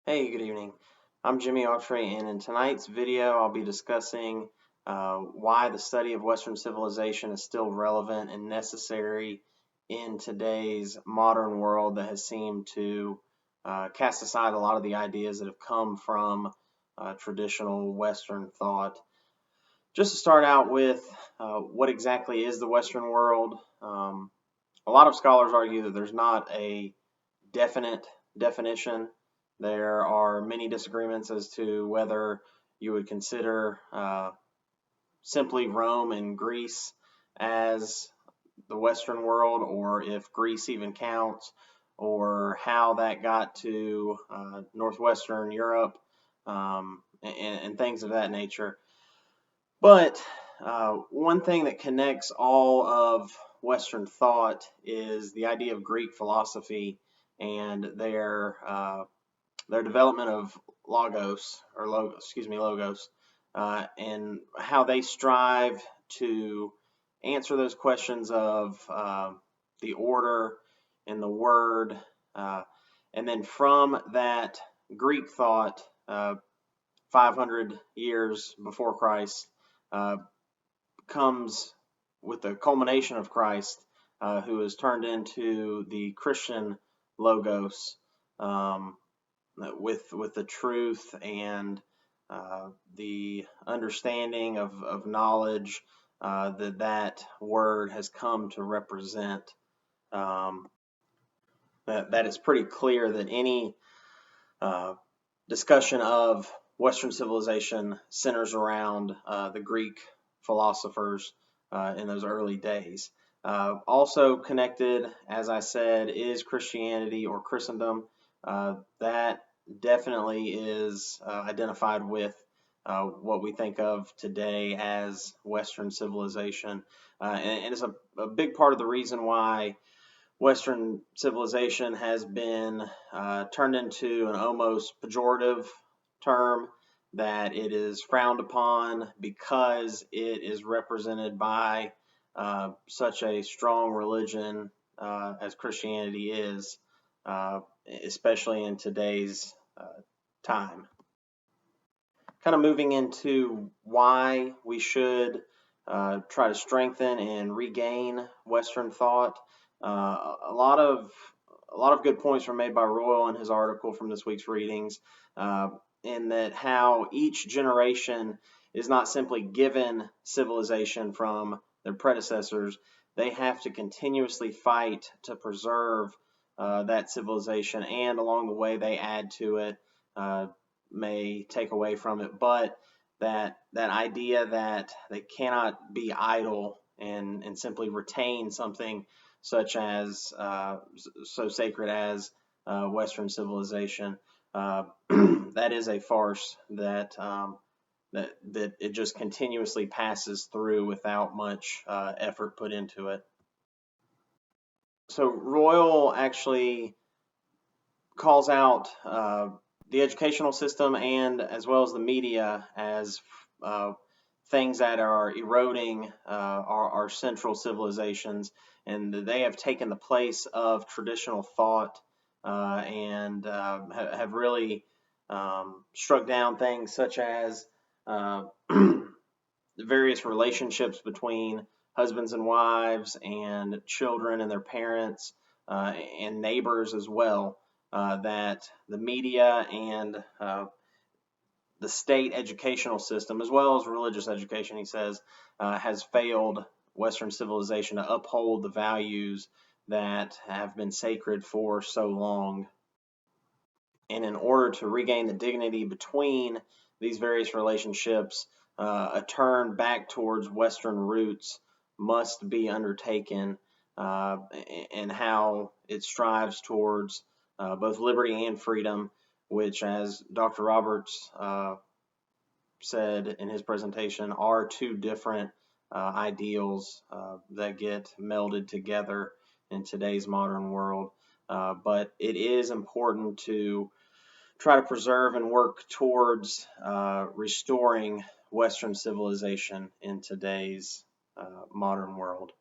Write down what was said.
Hey, good evening. I'm Jimmy Autry, and in tonight's video, I'll be discussing why the study of Western civilization is still relevant and necessary in today's modern world that has seemed to cast aside a lot of the ideas that have come from traditional Western thought. Just to start out with, what exactly is the Western world? A lot of scholars argue that there's not a definite definition. There are many disagreements as to whether you would consider simply Rome and Greece as the Western world, or if Greece even counts, or how that got to Northwestern Europe, and things of that nature. But one thing that connects all of Western thought is the idea of Greek philosophy and their development of logos, and how they strive to answer those questions of the order and the word, and then from that Greek thought, 500 years before Christ, comes with the culmination of Christ, who is turned into the Christian logos, with the truth and the understanding of knowledge that word has come to represent. That it's pretty clear that any discussion of Western civilization centers around the Greek philosophers in those early days. Also connected, as I said, is Christianity or Christendom. That definitely is identified with what we think of today as Western civilization. And it's a big part of the reason why Western civilization has been turned into an almost pejorative term, that it is frowned upon because it is represented by such a strong religion as Christianity is, especially in today's time. Kind of moving into why we should try to strengthen and regain Western thought. A lot of good points were made by Royal in his article from this week's readings, in that how each generation is not simply given civilization from their predecessors. They have to continuously fight to preserve that civilization, and along the way they add to it, may take away from it, but that idea that they cannot be idle and simply retain something such as so sacred as Western civilization, that is a farce that it just continuously passes through without much effort put into it. So Royal actually calls out the educational system and as well as the media as things that are eroding our central civilizations, and they have taken the place of traditional thought, and have really struck down things such as the various relationships between husbands and wives and children and their parents, and neighbors as well, that the media and the state educational system, as well as religious education, he says, has failed Western civilization to uphold the values that have been sacred for so long. And in order to regain the dignity between these various relationships, a turn back towards Western roots must be undertaken, and how it strives towards both liberty and freedom, which, as Dr. Roberts said in his presentation, are two different ideals that get melded together in today's modern world. But it is important to try to preserve and work towards restoring Western civilization in today's modern world.